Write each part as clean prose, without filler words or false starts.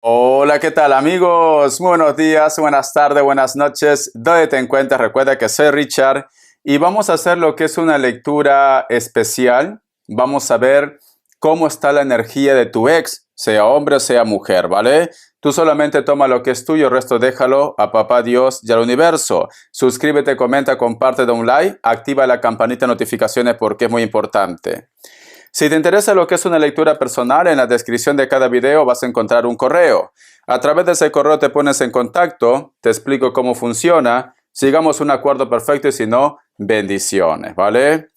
Hola, ¿qué tal amigos? Muy buenos días, buenas tardes, buenas noches. ¿Dónde te encuentras? Recuerda que soy Richard y vamos a hacer lo que es una lectura especial. Vamos a ver cómo está la energía de tu ex, sea hombre o sea mujer, ¿vale? Tú solamente toma lo que es tuyo, el resto déjalo a Papá Dios y al universo. Suscríbete, comenta, comparte, da un like, activa la campanita de notificaciones porque es muy importante. Si te interesa lo que es una lectura personal, en la descripción de cada video vas a encontrar un correo. A través de ese correo te pones en contacto, te explico cómo funciona, sigamos un acuerdo perfecto y si no, bendiciones, ¿vale?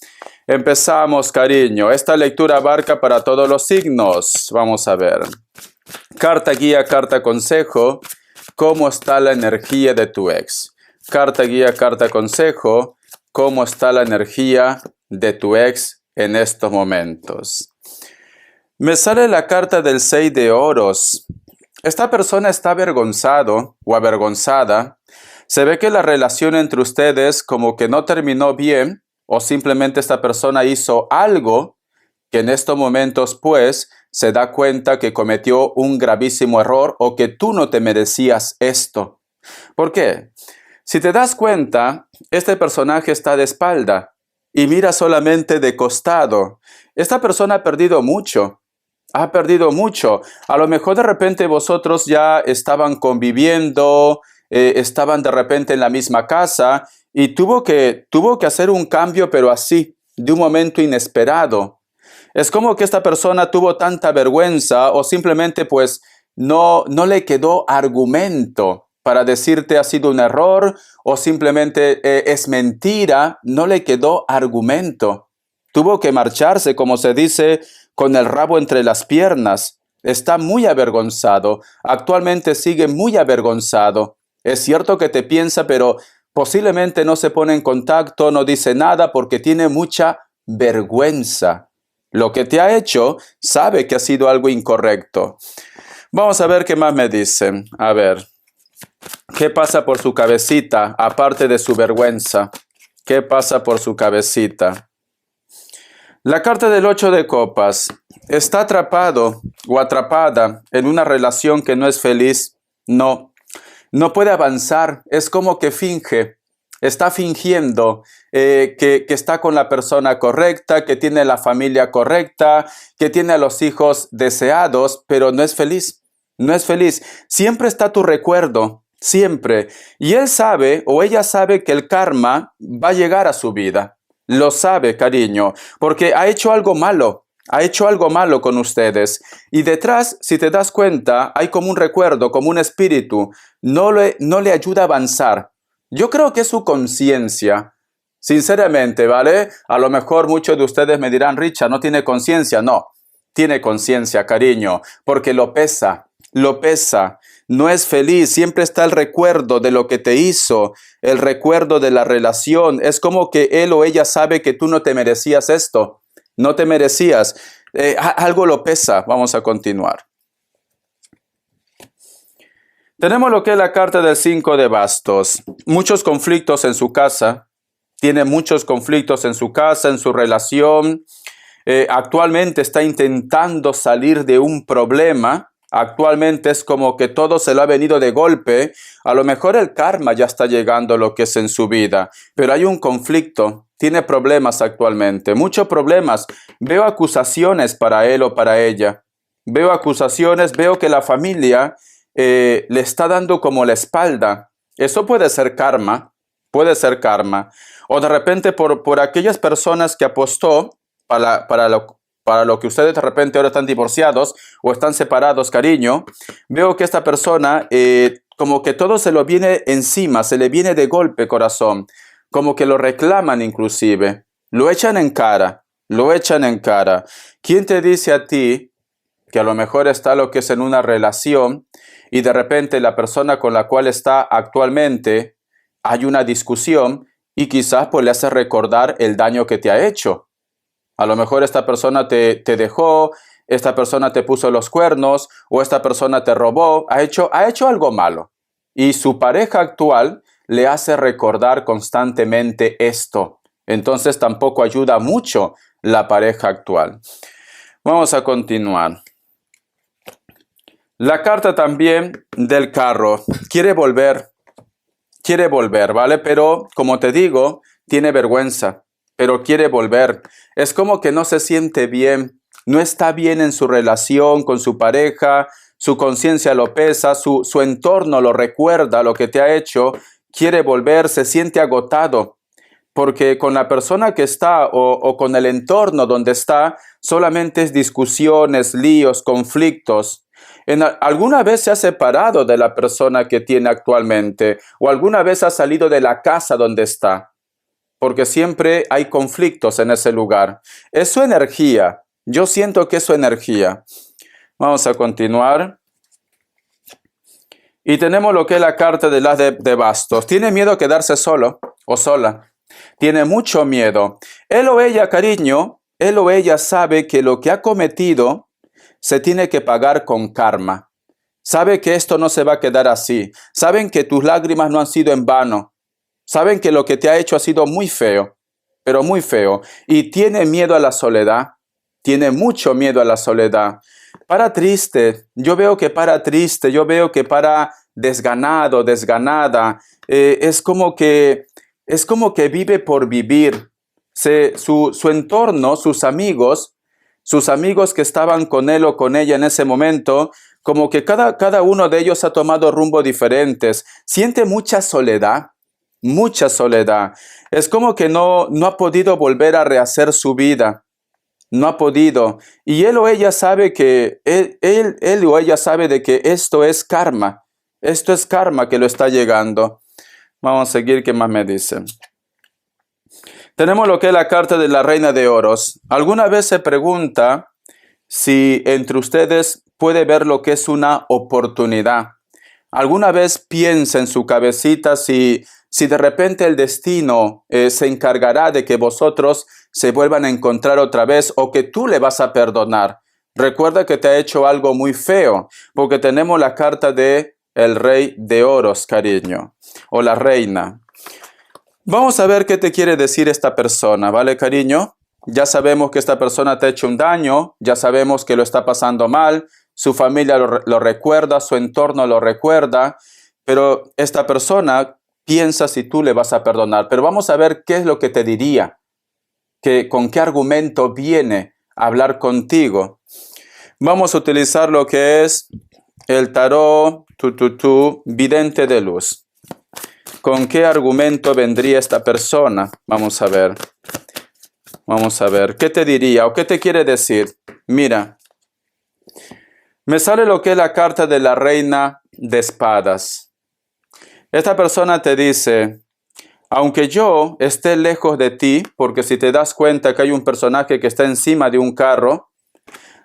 Empezamos, cariño. Esta lectura abarca para todos los signos. Vamos a ver. Carta guía, carta consejo. ¿Cómo está la energía de tu ex? Carta guía, carta consejo. ¿Cómo está la energía de tu ex en estos momentos? Me sale la carta del 6 de oros. Esta persona está avergonzado o avergonzada. Se ve que la relación entre ustedes como que no terminó bien o simplemente esta persona hizo algo que en estos momentos pues se da cuenta que cometió un gravísimo error o que tú no te merecías esto. ¿Por qué? Si te das cuenta, este personaje está de espalda y mira solamente de costado. Esta persona ha perdido mucho. Ha perdido mucho. A lo mejor de repente vosotros ya estaban conviviendo, estaban de repente en la misma casa y tuvo que hacer un cambio, pero así, de un momento inesperado. Es como que esta persona tuvo tanta vergüenza o simplemente pues no le quedó argumento para decirte ha sido un error o simplemente es mentira, no le quedó argumento. Tuvo que marcharse, como se dice, con el rabo entre las piernas. Está muy avergonzado. Actualmente sigue muy avergonzado. Es cierto que te piensa, pero posiblemente no se pone en contacto, no dice nada porque tiene mucha vergüenza. Lo que te ha hecho, sabe que ha sido algo incorrecto. Vamos a ver qué más me dicen. A ver, ¿qué pasa por su cabecita, aparte de su vergüenza? ¿Qué pasa por su cabecita? La carta del 8 de copas. ¿Está atrapado o atrapada en una relación que no es feliz? No. No puede avanzar. Es como que finge. Está fingiendo que está con la persona correcta, que tiene la familia correcta, que tiene a los hijos deseados, pero no es feliz. No es feliz. Siempre está tu recuerdo. Siempre. Y él sabe o ella sabe que el karma va a llegar a su vida. Lo sabe, cariño, porque ha hecho algo malo. Ha hecho algo malo con ustedes. Y detrás, si te das cuenta, hay como un recuerdo, como un espíritu. No le ayuda a avanzar. Yo creo que es su conciencia. Sinceramente, ¿vale? A lo mejor muchos de ustedes me dirán, Richard, ¿no tiene conciencia? No, tiene conciencia, cariño, porque lo pesa, lo pesa. No es feliz, siempre está el recuerdo de lo que te hizo, el recuerdo de la relación. Es como que él o ella sabe que tú no te merecías esto, no te merecías. Algo lo pesa. Vamos a continuar. Tenemos lo que es la carta del 5 de bastos. Muchos conflictos en su casa. Tiene muchos conflictos en su casa, en su relación. Actualmente está intentando salir de un problema. Actualmente es como que todo se lo ha venido de golpe. A lo mejor el karma ya está llegando a lo que es en su vida. Pero hay un conflicto. Tiene problemas actualmente. Muchos problemas. Veo acusaciones para él o para ella. Veo acusaciones. Veo que la familia le está dando como la espalda. Eso puede ser karma. Puede ser karma. O de repente por aquellas personas que apostó para lo que ustedes de repente ahora están divorciados o están separados, cariño, veo que esta persona como que todo se lo viene encima, se le viene de golpe, corazón, como que lo reclaman inclusive, lo echan en cara, lo echan en cara. ¿Quién te dice a ti que a lo mejor está lo que es en una relación y de repente la persona con la cual está actualmente hay una discusión y quizás pues le hace recordar el daño que te ha hecho? A lo mejor esta persona te dejó, esta persona te puso los cuernos o esta persona te robó, ha hecho algo malo. Y su pareja actual le hace recordar constantemente esto. Entonces tampoco ayuda mucho la pareja actual. Vamos a continuar. La carta también del carro. Quiere volver, ¿vale? Pero, como te digo, tiene vergüenza, pero quiere volver. Es como que no se siente bien, no está bien en su relación con su pareja, su conciencia lo pesa, su entorno lo recuerda, lo que te ha hecho, quiere volver, se siente agotado, porque con la persona que está o con el entorno donde está, solamente es discusiones, líos, conflictos. ¿Alguna vez se ha separado de la persona que tiene actualmente o alguna vez ha salido de la casa donde está? Porque siempre hay conflictos en ese lugar. Es su energía. Yo siento que es su energía. Vamos a continuar. Y tenemos lo que es la carta de las de bastos. Tiene miedo a quedarse solo o sola. Tiene mucho miedo. Él o ella, cariño, él o ella sabe que lo que ha cometido se tiene que pagar con karma. Sabe que esto no se va a quedar así. Saben que tus lágrimas no han sido en vano. Saben que lo que te ha hecho ha sido muy feo, pero muy feo. Y tiene miedo a la soledad. Tiene mucho miedo a la soledad. Para triste. Yo veo que para triste. Yo veo que para desganado, desganada. Es como que vive por vivir. Su entorno, sus amigos que estaban con él o con ella en ese momento, como que cada uno de ellos ha tomado rumbo diferentes. Siente mucha soledad, mucha soledad. Es como que no ha podido volver a rehacer su vida. No ha podido. Y él o ella sabe que, él o ella sabe de que esto es karma. Esto es karma que lo está llegando. Vamos a seguir, ¿qué más me dicen? Tenemos lo que es la carta de la Reina de Oros. ¿Alguna vez se pregunta si entre ustedes puede ver lo que es una oportunidad? ¿Alguna vez piensa en su cabecita si de repente el destino se encargará de que vosotros se vuelvan a encontrar otra vez o que tú le vas a perdonar? Recuerda que te ha hecho algo muy feo, porque tenemos la carta de el Rey de Oros, cariño, o la Reina. Vamos a ver qué te quiere decir esta persona, ¿vale, cariño? Ya sabemos que esta persona te ha hecho un daño, ya sabemos que lo está pasando mal, su familia lo recuerda, su entorno lo recuerda, pero esta persona piensa si tú le vas a perdonar. Pero vamos a ver qué es lo que te diría, con qué argumento viene a hablar contigo. Vamos a utilizar lo que es el tarot vidente de luz. ¿Con qué argumento vendría esta persona? Vamos a ver. Vamos a ver. ¿Qué te diría o qué te quiere decir? Mira, me sale lo que es la carta de la Reina de Espadas. Esta persona te dice, aunque yo esté lejos de ti, porque si te das cuenta que hay un personaje que está encima de un carro,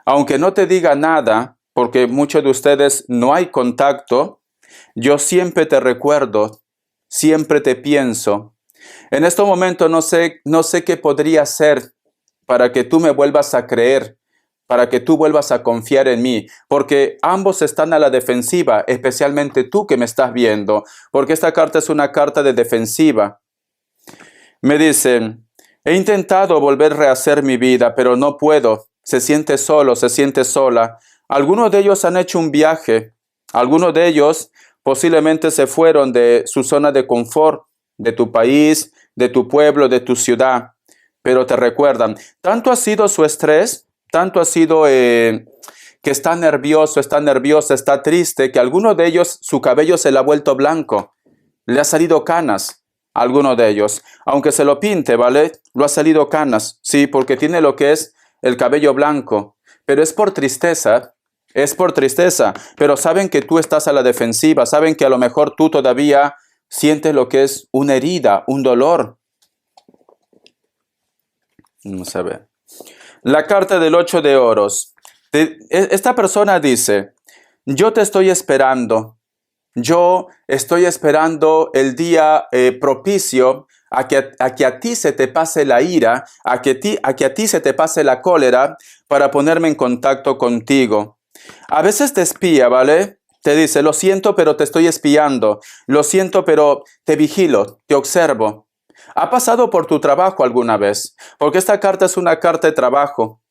aunque no te diga nada, porque muchos de ustedes no hay contacto, yo siempre te recuerdo, siempre te pienso. En este momento no sé qué podría hacer para que tú me vuelvas a creer, para que tú vuelvas a confiar en mí, porque ambos están a la defensiva, especialmente tú que me estás viendo, porque esta carta es una carta de defensiva. Me dicen, he intentado volver a rehacer mi vida, pero no puedo. Se siente solo, se siente sola. Algunos de ellos han hecho un viaje, algunos de ellos posiblemente se fueron de su zona de confort, de tu país, de tu pueblo, de tu ciudad, pero te recuerdan. Tanto ha sido su estrés, tanto ha sido que está nervioso, está nerviosa, está triste, que algunos de ellos su cabello se le ha vuelto blanco, le ha salido canas a algunos de ellos. Aunque se lo pinte, ¿vale? Lo ha salido canas, sí, porque tiene lo que es el cabello blanco, pero es por tristeza. Es por tristeza, pero saben que tú estás a la defensiva, saben que a lo mejor tú todavía sientes lo que es una herida, un dolor. Vamos a ver. La carta del 8 de oros. Esta persona dice, yo te estoy esperando. Yo estoy esperando el día propicio a que a ti se te pase la ira, a que a ti se te pase la cólera para ponerme en contacto contigo. A veces te espía, ¿vale? Te dice, lo siento, pero te estoy espiando. Lo siento, pero te vigilo, te observo. ¿Ha pasado por tu trabajo alguna vez? Porque esta carta es una carta de trabajo.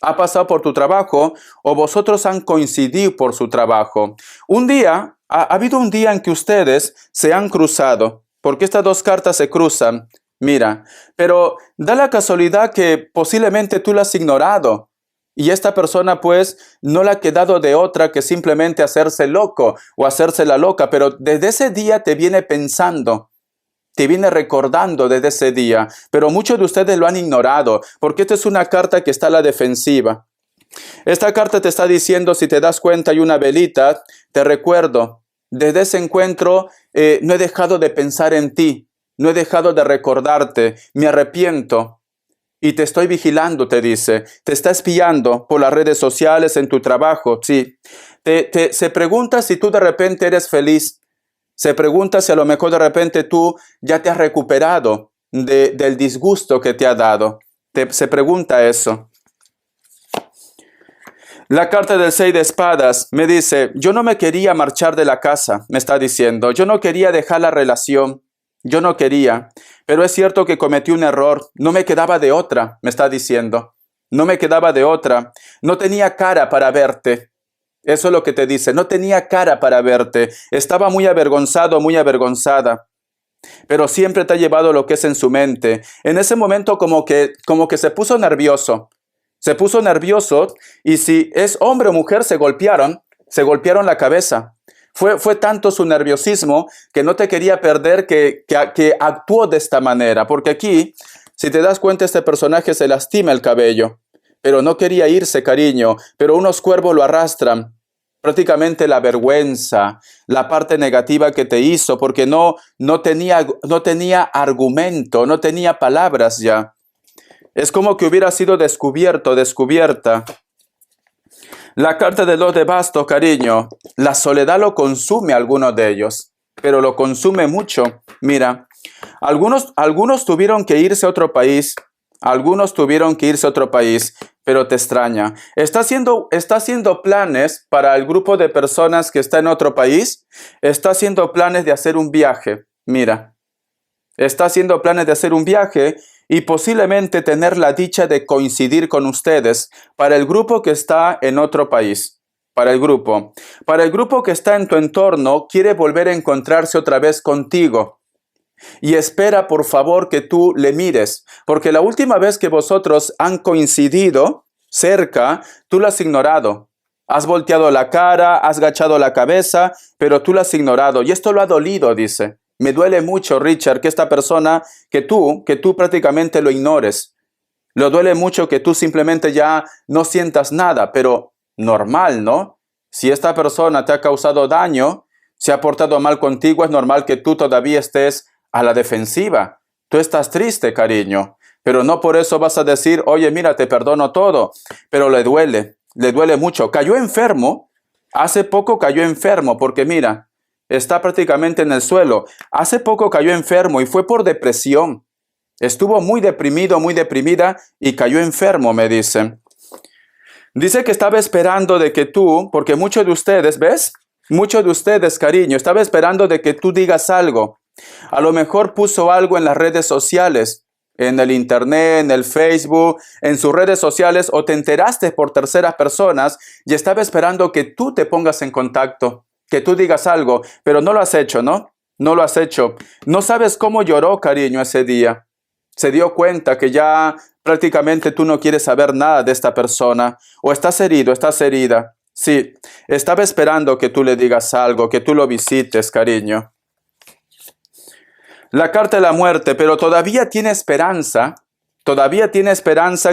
ha pasado por tu trabajo o vosotros han coincidido por su trabajo. Un día, ha habido un día en que ustedes se han cruzado, porque estas dos cartas se cruzan. Mira, pero da la casualidad que posiblemente tú la has ignorado y esta persona pues no le ha quedado de otra que simplemente hacerse loco o hacerse la loca, pero desde ese día te viene pensando. Te viene recordando desde ese día, pero muchos de ustedes lo han ignorado, porque esta es una carta que está a la defensiva. Esta carta te está diciendo, si te das cuenta, hay una velita, te recuerdo, desde ese encuentro no he dejado de pensar en ti, no he dejado de recordarte, me arrepiento y te estoy vigilando, te dice, te está espiando por las redes sociales, en tu trabajo, sí. Se pregunta si tú de repente eres feliz. Se pregunta si a lo mejor de repente tú ya te has recuperado del disgusto que te ha dado. Se pregunta eso. La carta del 6 de espadas me dice, yo no me quería marchar de la casa, me está diciendo. Yo no quería dejar la relación. Yo no quería. Pero es cierto que cometí un error. No me quedaba de otra, me está diciendo. No me quedaba de otra. No tenía cara para verte. Eso es lo que te dice. No tenía cara para verte. Estaba muy avergonzado, muy avergonzada. Pero siempre te ha llevado lo que es en su mente. En ese momento como que se puso nervioso. Se puso nervioso y si es hombre o mujer se golpearon la cabeza. Fue tanto su nerviosismo que no te quería perder que actuó de esta manera. Porque aquí, si te das cuenta, este personaje se lastima el cabello. Pero no quería irse, cariño, pero unos cuervos lo arrastran. Prácticamente la vergüenza, la parte negativa que te hizo, porque no tenía argumento, no tenía palabras ya. Es como que hubiera sido descubierta. La carta de los de bastos, cariño, la soledad lo consume a algunos de ellos, pero lo consume mucho. Mira, algunos tuvieron que irse a otro país. Algunos tuvieron que irse a otro país, pero te extraña. Está haciendo planes para el grupo de personas que está en otro país. Está haciendo planes de hacer un viaje. Mira, está haciendo planes de hacer un viaje y posiblemente tener la dicha de coincidir con ustedes para el grupo que está en otro país. Para el grupo que está en tu entorno, quiere volver a encontrarse otra vez contigo. Y espera, por favor, que tú le mires, porque la última vez que vosotros han coincidido cerca, tú lo has ignorado. Has volteado la cara, has agachado la cabeza, pero tú lo has ignorado. Y esto lo ha dolido, dice. Me duele mucho, Richard, que esta persona, que tú prácticamente lo ignores. Le duele mucho que tú simplemente ya no sientas nada, pero normal, ¿no? Si esta persona te ha causado daño, se ha portado mal contigo, es normal que tú todavía estés a la defensiva. Tú estás triste, cariño, pero no por eso vas a decir, oye, mira, te perdono todo, pero le duele mucho. Cayó enfermo, hace poco cayó enfermo, porque mira, está prácticamente en el suelo. Hace poco cayó enfermo y fue por depresión. Estuvo muy deprimido, muy deprimida y cayó enfermo, me dicen. Dice que estaba esperando de que tú, porque muchos de ustedes, ¿ves? Muchos de ustedes, cariño, estaba esperando de que tú digas algo. A lo mejor puso algo en las redes sociales, en el internet, en el Facebook, en sus redes sociales, o te enteraste por terceras personas y estaba esperando que tú te pongas en contacto, que tú digas algo, pero no lo has hecho, ¿no? No lo has hecho. No sabes cómo lloró, cariño, ese día. Se dio cuenta que ya prácticamente tú no quieres saber nada de esta persona, o estás herido, estás herida. Sí, estaba esperando que tú le digas algo, que tú lo visites, cariño. La carta de la muerte, pero todavía tiene esperanza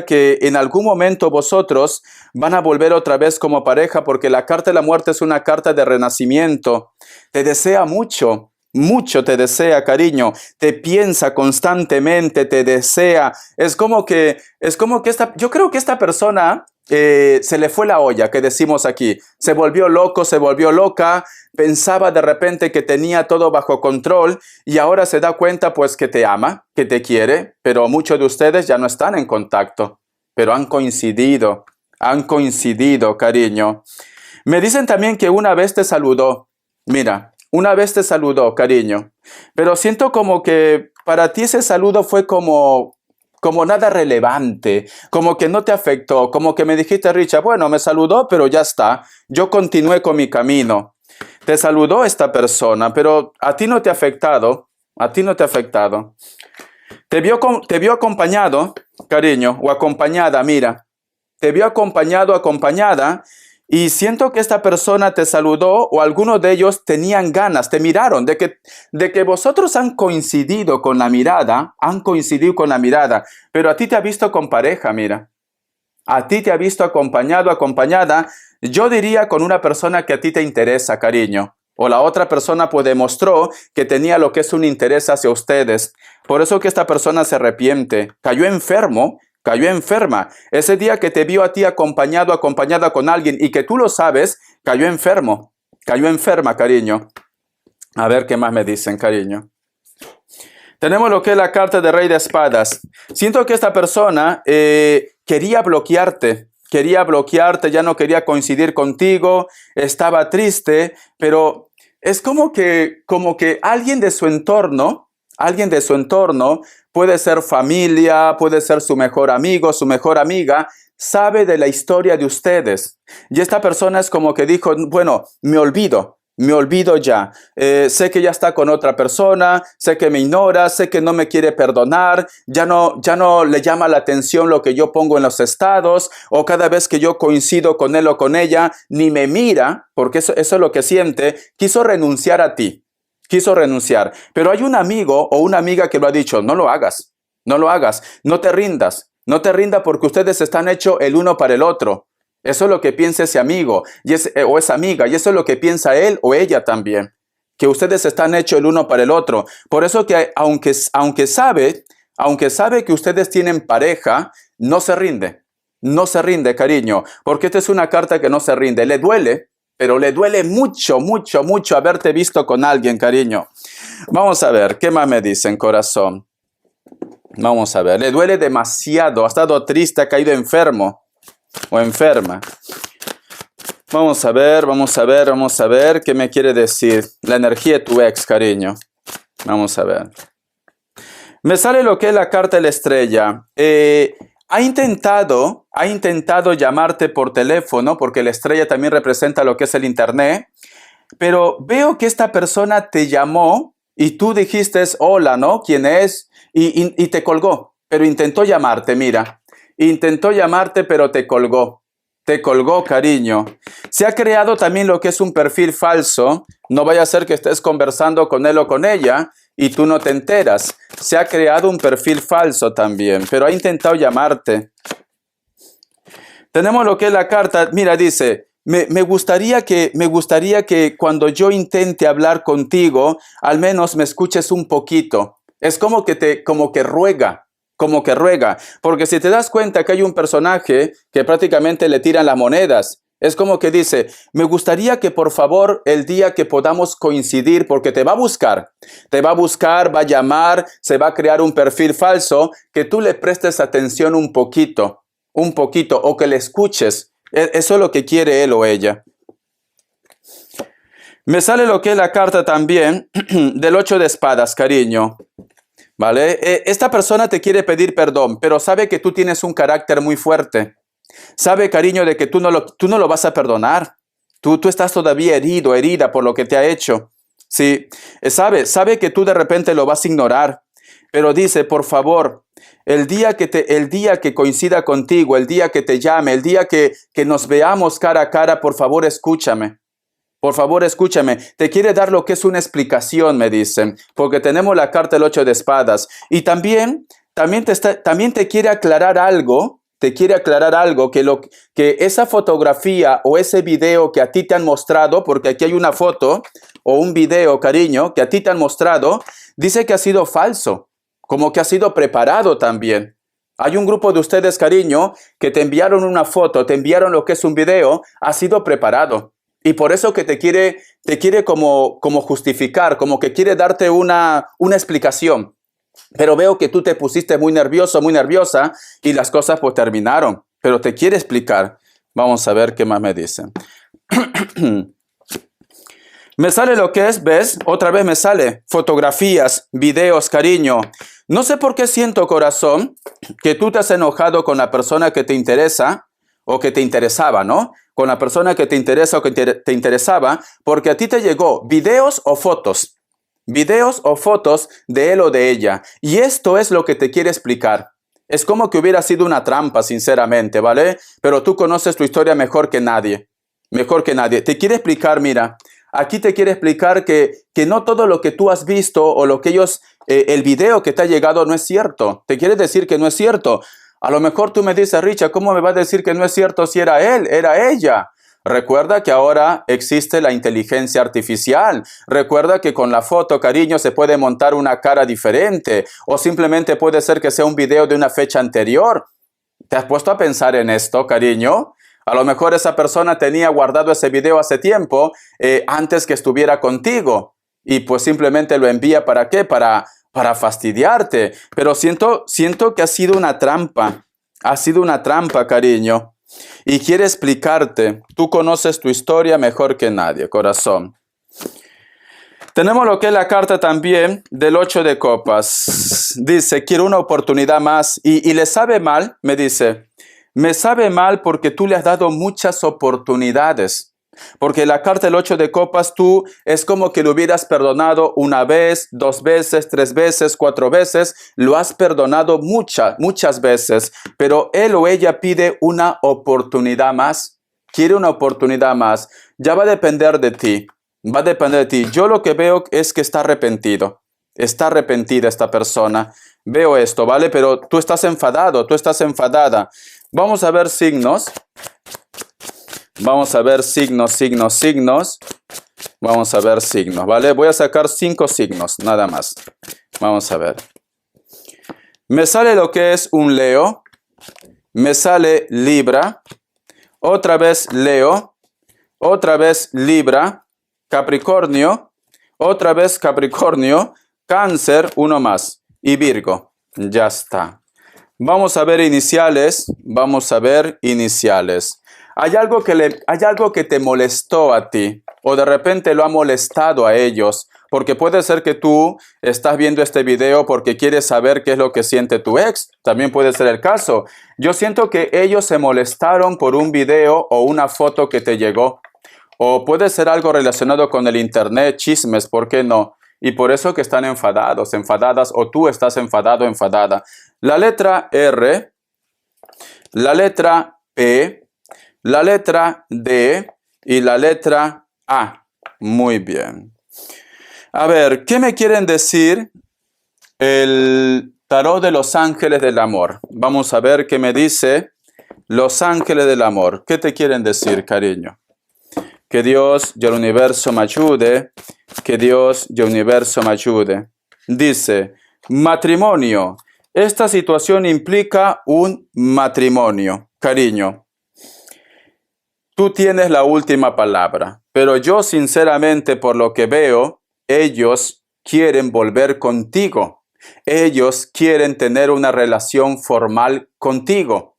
que en algún momento vosotros van a volver otra vez como pareja, porque la carta de la muerte es una carta de renacimiento. Te desea mucho, mucho te desea, cariño. Te piensa constantemente, te desea. Es como que yo creo que esta persona se le fue la olla, que decimos aquí. Se volvió loco, se volvió loca. Pensaba de repente que tenía todo bajo control y ahora se da cuenta pues que te ama, que te quiere, pero muchos de ustedes ya no están en contacto, pero han coincidido, cariño. Me dicen también que una vez te saludó. Mira, una vez te saludó, cariño, pero siento como que para ti ese saludo fue como como nada relevante, como que no te afectó, como que me dijiste, Richard, bueno, me saludó, pero ya está, yo continué con mi camino. Te saludó esta persona, pero a ti no te ha afectado, a ti no te ha afectado. Te vio acompañado, cariño, o acompañada, mira, te vio acompañado, acompañada, y siento que esta persona te saludó o algunos de ellos tenían ganas, te miraron, de que vosotros han coincidido con la mirada, pero a ti te ha visto con pareja, mira. A ti te ha visto acompañado, acompañada, yo diría con una persona que a ti te interesa, cariño. O la otra persona pues demostró que tenía lo que es un interés hacia ustedes. Por eso que esta persona se arrepiente. Cayó enfermo, cayó enferma. Ese día que te vio a ti acompañado, acompañada con alguien y que tú lo sabes, cayó enfermo. Cayó enferma, cariño. A ver qué más me dicen, cariño. Tenemos lo que es la carta de Rey de Espadas. Siento que esta persona quería bloquearte, ya no quería coincidir contigo, estaba triste, pero es como que alguien de su entorno, puede ser familia, puede ser su mejor amigo, su mejor amiga, sabe de la historia de ustedes. Y esta persona es como que dijo, bueno, me olvido ya, sé que ya está con otra persona, sé que me ignora, sé que no me quiere perdonar, ya no le llama la atención lo que yo pongo en los estados, o cada vez que yo coincido con él o con ella, ni me mira, porque eso es lo que siente, quiso renunciar a ti, pero hay un amigo o una amiga que lo ha dicho, no lo hagas, no te rindas porque ustedes están hechos el uno para el otro. Eso es lo que piensa ese amigo o esa amiga, y eso es lo que piensa él o ella también, que ustedes están hechos el uno para el otro. Por eso que aunque sabe que ustedes tienen pareja, no se rinde, cariño, porque esta es una carta que no se rinde. Le duele, pero le duele mucho, mucho, mucho haberte visto con alguien, cariño. Vamos a ver, ¿qué más me dicen, corazón? Vamos a ver, le duele demasiado, ha estado triste, ha caído enfermo o enferma. Vamos a ver qué me quiere decir la energía de tu ex, cariño. Vamos a ver. Me sale lo que es la carta de la estrella. Ha intentado llamarte por teléfono, porque la estrella también representa lo que es el internet, pero veo que esta persona te llamó y tú dijiste hola, ¿no? ¿Quién es? Y te colgó, pero intentó llamarte, mira. Intentó llamarte, pero te colgó. Te colgó, cariño. Se ha creado también lo que es un perfil falso. No vaya a ser que estés conversando con él o con ella y tú no te enteras. Se ha creado un perfil falso también, pero ha intentado llamarte. Tenemos lo que es la carta. Mira, dice, me gustaría que cuando yo intente hablar contigo, al menos me escuches un poquito. Es como que ruega. Porque si te das cuenta que hay un personaje que prácticamente le tiran las monedas, es como que dice, me gustaría que por favor el día que podamos coincidir, porque te va a buscar, va a llamar, se va a crear un perfil falso, que tú le prestes atención un poquito, o que le escuches. Eso es lo que quiere él o ella. Me sale lo que es la carta también del 8 de espadas, cariño. ¿Vale? Esta persona te quiere pedir perdón, pero sabe que tú tienes un carácter muy fuerte. Sabe, cariño, de que tú no lo vas a perdonar. Tú estás todavía herida por lo que te ha hecho. Sí, sabe que tú de repente lo vas a ignorar, pero dice, por favor, el día que coincida contigo, el día que te llame, el día que nos veamos cara a cara, por favor, escúchame. Por favor, escúchame. Te quiere dar lo que es una explicación, me dicen, porque tenemos la carta del 8 de espadas. Y también te quiere aclarar algo. Que esa fotografía o ese video que a ti te han mostrado, porque aquí hay una foto o un video, cariño, que a ti te han mostrado, dice que ha sido falso, como que ha sido preparado también. Hay un grupo de ustedes, cariño, que te enviaron una foto, te enviaron lo que es un video, ha sido preparado. Y por eso que te quiere como justificar, como que quiere darte una explicación. Pero veo que tú te pusiste muy nervioso, muy nerviosa y las cosas pues terminaron. Pero te quiere explicar. Vamos a ver qué más me dicen. Me sale lo que es, ¿ves? Otra vez me sale fotografías, videos, cariño. No sé por qué siento, corazón, que tú te has enojado con la persona que te interesa o que te interesaba, ¿no? Con la persona que te interesa o que te interesaba, porque a ti te llegó videos o fotos de él o de ella. Y esto es lo que te quiere explicar. Es como que hubiera sido una trampa, sinceramente, ¿vale? Pero tú conoces tu historia mejor que nadie. Mejor que nadie. Te quiere explicar, mira, aquí te quiere explicar que no todo lo que tú has visto o lo que ellos, el video que te ha llegado no es cierto. Te quiere decir que no es cierto. A lo mejor tú me dices, Richard, ¿cómo me va a decir que no es cierto si era él, era ella? Recuerda que ahora existe la inteligencia artificial. Recuerda que con la foto, cariño, se puede montar una cara diferente o simplemente puede ser que sea un video de una fecha anterior. ¿Te has puesto a pensar en esto, cariño? A lo mejor esa persona tenía guardado ese video hace tiempo, antes que estuviera contigo. Y pues simplemente lo envía ¿para qué? Para fastidiarte. Pero siento que ha sido una trampa. Ha sido una trampa, cariño. Y quiere explicarte. Tú conoces tu historia mejor que nadie, corazón. Tenemos lo que es la carta también del 8 de copas. Dice, quiero una oportunidad más. Y le sabe mal, me dice. Me sabe mal porque tú le has dado muchas oportunidades. Porque la carta del 8 de copas, tú es como que lo hubieras perdonado una vez, 2 veces, 3 veces, 4 veces. Lo has perdonado muchas veces. Pero él o ella pide una oportunidad más. Quiere una oportunidad más. Ya va a depender de ti. Va a depender de ti. Yo lo que veo es que está arrepentido. Está arrepentida esta persona. Veo esto, ¿vale? Pero tú estás enfadado, tú estás enfadada. Vamos a ver signos. Vamos a ver signos. Vamos a ver signos, ¿vale? Voy a sacar 5 signos, nada más. Vamos a ver. Me sale lo que es un Leo. Me sale Libra. Otra vez Leo. Otra vez Libra. Capricornio. Otra vez Capricornio. Cáncer, uno más. Y Virgo. Ya está. Vamos a ver iniciales. Vamos a ver iniciales. ¿Hay algo que te molestó a ti? O de repente lo ha molestado a ellos. Porque puede ser que tú estás viendo este video porque quieres saber qué es lo que siente tu ex. También puede ser el caso. Yo siento que ellos se molestaron por un video o una foto que te llegó. O puede ser algo relacionado con el internet, chismes, ¿por qué no? Y por eso que están enfadados, enfadadas, o tú estás enfadado, enfadada. La letra R, la letra P, la letra D y la letra A. Muy bien. A ver, ¿qué me quieren decir el tarot de los ángeles del amor? Vamos a ver qué me dice los ángeles del amor. ¿Qué te quieren decir, cariño? Que Dios y el universo me ayude. Que Dios y el universo me ayude. Dice, matrimonio. Esta situación implica un matrimonio. Cariño, tú tienes la última palabra. Pero yo sinceramente, por lo que veo, ellos quieren volver contigo. Ellos quieren tener una relación formal contigo.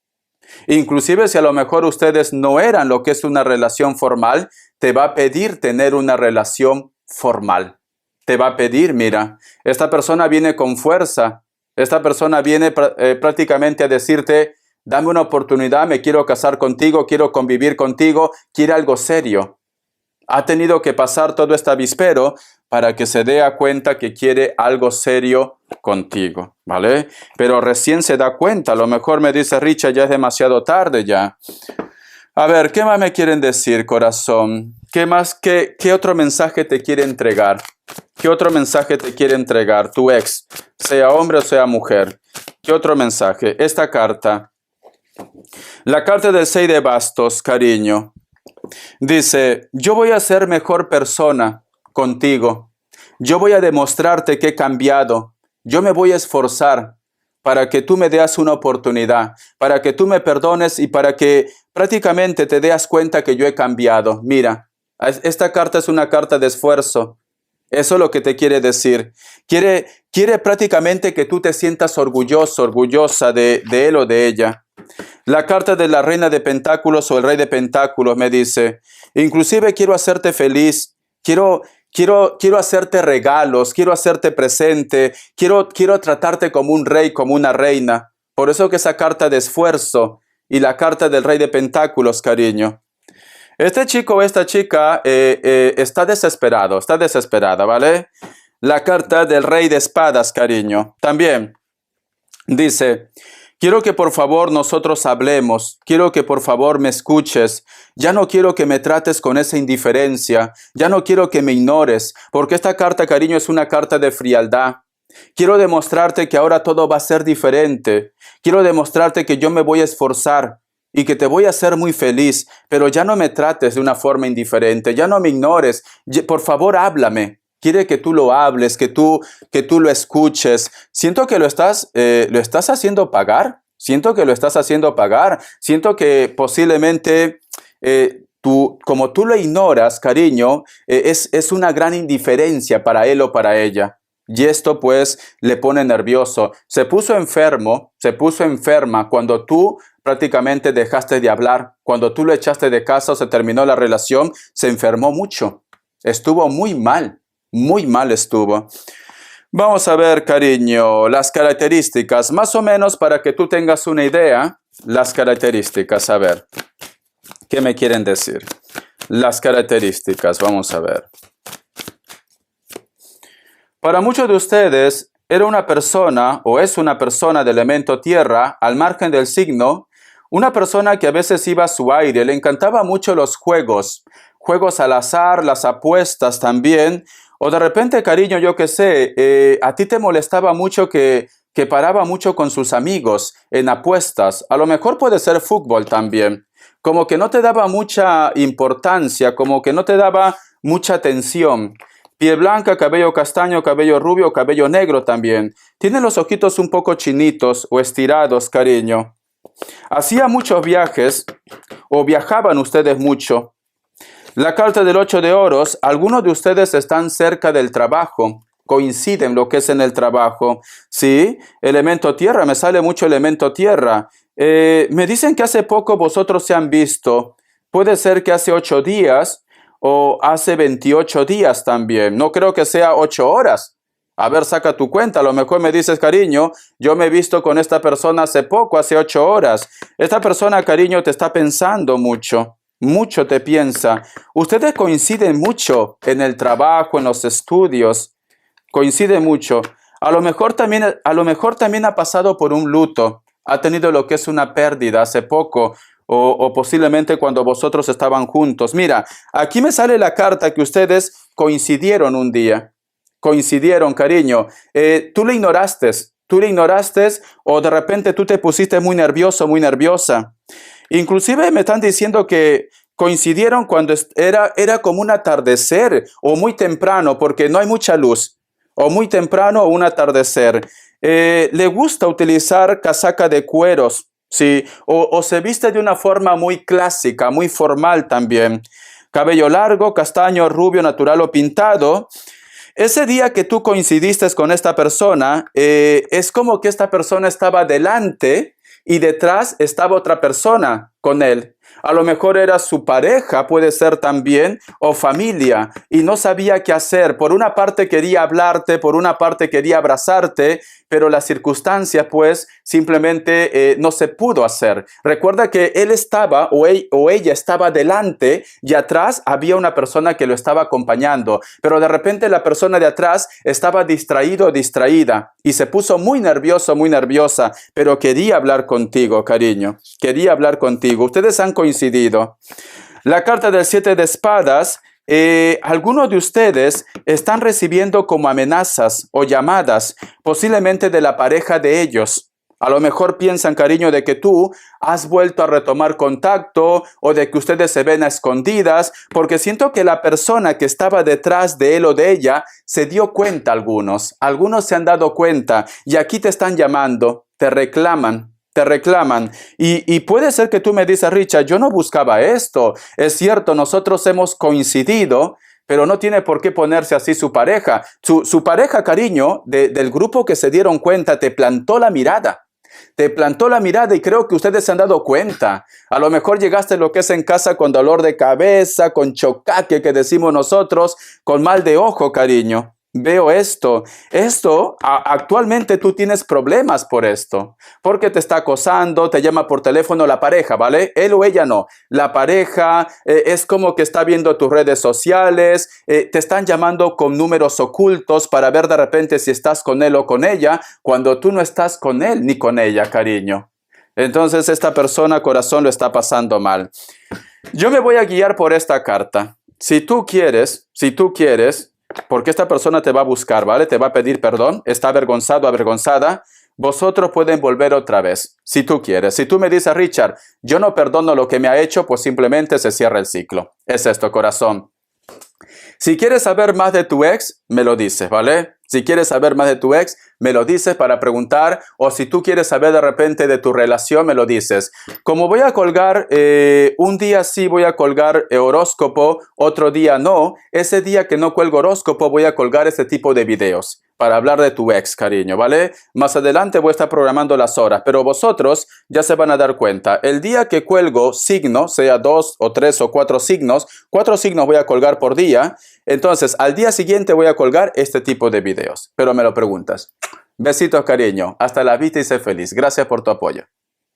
Inclusive si a lo mejor ustedes no eran lo que es una relación formal, te va a pedir tener una relación formal. Te va a pedir, mira, esta persona viene con fuerza. Esta persona viene prácticamente a decirte, dame una oportunidad, me quiero casar contigo, quiero convivir contigo, quiere algo serio. Ha tenido que pasar todo este avispero para que se dé cuenta que quiere algo serio contigo, ¿vale? Pero recién se da cuenta, a lo mejor me dice, Richard, ya es demasiado tarde ya. A ver, ¿qué más me quieren decir, corazón? ¿Qué más, qué otro mensaje te quiere entregar? ¿Qué otro mensaje te quiere entregar tu ex, sea hombre o sea mujer? ¿Qué otro mensaje? Esta carta. La carta del 6 de bastos, cariño. Dice, yo voy a ser mejor persona contigo. Yo voy a demostrarte que he cambiado. Yo me voy a esforzar para que tú me des una oportunidad, para que tú me perdones y para que prácticamente te des cuenta que yo he cambiado. Mira, esta carta es una carta de esfuerzo. Eso es lo que te quiere decir. Quiere prácticamente que tú te sientas orgulloso, orgullosa de él o de ella. La carta de la reina de pentáculos o el rey de pentáculos me dice, inclusive quiero hacerte feliz, quiero hacerte regalos, quiero hacerte presente, quiero tratarte como un rey, como una reina. Por eso que esa carta de esfuerzo y la carta del rey de pentáculos, cariño. Este chico o esta chica está desesperada, ¿vale? La carta del rey de espadas, cariño. También dice: quiero que por favor nosotros hablemos, quiero que por favor me escuches, ya no quiero que me trates con esa indiferencia, ya no quiero que me ignores, porque esta carta, cariño, es una carta de frialdad. Quiero demostrarte que ahora todo va a ser diferente, quiero demostrarte que yo me voy a esforzar y que te voy a hacer muy feliz, pero ya no me trates de una forma indiferente, ya no me ignores, por favor háblame. Quiere que tú lo hables, que tú lo escuches. Siento que lo estás haciendo pagar. Siento que lo estás haciendo pagar. Siento que posiblemente como tú lo ignoras, cariño, es una gran indiferencia para él o para ella. Y esto pues le pone nervioso. Se puso enferma cuando tú prácticamente dejaste de hablar. Cuando tú lo echaste de casa o se terminó la relación, se enfermó mucho. Estuvo muy mal. Muy mal estuvo. Vamos a ver, cariño, las características, más o menos para que tú tengas una idea. Las características, a ver, ¿qué me quieren decir? Las características, vamos a ver. Para muchos de ustedes, era una persona o es una persona de elemento tierra, al margen del signo, una persona que a veces iba a su aire, le encantaba mucho los juegos al azar, las apuestas también. O de repente, cariño, yo qué sé, a ti te molestaba mucho que paraba mucho con sus amigos en apuestas. A lo mejor puede ser fútbol también. Como que no te daba mucha importancia, como que no te daba mucha atención. Piel blanca, cabello castaño, cabello rubio, cabello negro también. Tiene los ojitos un poco chinitos o estirados, cariño. Hacía muchos viajes o viajaban ustedes mucho. La carta del 8 de oros, algunos de ustedes están cerca del trabajo, coinciden lo que es en el trabajo. Sí, elemento tierra, me sale mucho elemento tierra. Me dicen que hace poco vosotros se han visto. Puede ser que hace 8 días o hace 28 días también. No creo que sea 8 horas. A ver, saca tu cuenta. A lo mejor me dices, cariño, yo me he visto con esta persona hace poco, hace 8 horas. Esta persona, cariño, te está pensando mucho. Mucho te piensa. Ustedes coinciden mucho en el trabajo, en los estudios. Coinciden mucho. A lo mejor también ha pasado por un luto. Ha tenido lo que es una pérdida hace poco. O posiblemente cuando vosotros estaban juntos. Mira, aquí me sale la carta que ustedes coincidieron un día. Coincidieron, cariño. Tú le ignoraste o de repente tú te pusiste muy nervioso, muy nerviosa. Inclusive me están diciendo que coincidieron cuando era como un atardecer o muy temprano porque no hay mucha luz. O muy temprano o un atardecer. Le gusta utilizar casaca de cueros, ¿sí? O se viste de una forma muy clásica, muy formal también. Cabello largo, castaño, rubio, natural o pintado. Ese día que tú coincidiste con esta persona, es como que esta persona estaba delante y detrás estaba otra persona con él. A lo mejor era su pareja, puede ser también, o familia, y no sabía qué hacer. Por una parte quería hablarte, por una parte quería abrazarte, pero la circunstancia, pues, simplemente no se pudo hacer. Recuerda que él estaba o ella estaba delante y atrás había una persona que lo estaba acompañando, pero de repente la persona de atrás estaba distraído o distraída y se puso muy nervioso, muy nerviosa, pero quería hablar contigo, cariño. Quería hablar contigo. Ustedes han coincidido. La carta del 7 de espadas, algunos de ustedes están recibiendo como amenazas o llamadas, posiblemente de la pareja de ellos. A lo mejor piensan, cariño, de que tú has vuelto a retomar contacto o de que ustedes se ven a escondidas, porque siento que la persona que estaba detrás de él o de ella se dio cuenta algunos se han dado cuenta y aquí te están llamando, te reclaman. Y puede ser que tú me dices, Richard, yo no buscaba esto. Es cierto, nosotros hemos coincidido, pero no tiene por qué ponerse así su pareja. Su pareja, cariño, del grupo que se dieron cuenta, te plantó la mirada. te plantó la mirada y creo que ustedes se han dado cuenta. A lo mejor llegaste a lo que es en casa con dolor de cabeza, con chocaque que decimos nosotros, con mal de ojo, cariño. Veo esto. Actualmente tú tienes problemas por esto, porque te está acosando, te llama por teléfono la pareja, ¿vale? Él o ella no. La pareja es como que está viendo tus redes sociales, te están llamando con números ocultos para ver de repente si estás con él o con ella, cuando tú no estás con él ni con ella, cariño. Entonces esta persona, corazón, lo está pasando mal. Yo me voy a guiar por esta carta. Si tú quieres, porque esta persona te va a buscar, ¿vale? Te va a pedir perdón, está avergonzado, avergonzada. Vosotros pueden volver otra vez, si tú quieres. Si tú me dices, Richard, yo no perdono lo que me ha hecho, pues simplemente se cierra el ciclo. Es esto, corazón. Si quieres saber más de tu ex, me lo dices, ¿vale? Si quieres saber más de tu ex, me lo dices para preguntar, o si tú quieres saber de repente de tu relación, me lo dices. Como voy a colgar, un día sí voy a colgar horóscopo, otro día no, ese día que no cuelgo horóscopo voy a colgar este tipo de videos para hablar de tu ex, cariño, ¿vale? Más adelante voy a estar programando las horas, pero vosotros ya se van a dar cuenta. El día que cuelgo signos, sea 2 o 3 o 4 signos voy a colgar por día, entonces al día siguiente voy a colgar este tipo de videos, pero me lo preguntas. Besitos, cariño. Hasta la vista y sé feliz. Gracias por tu apoyo.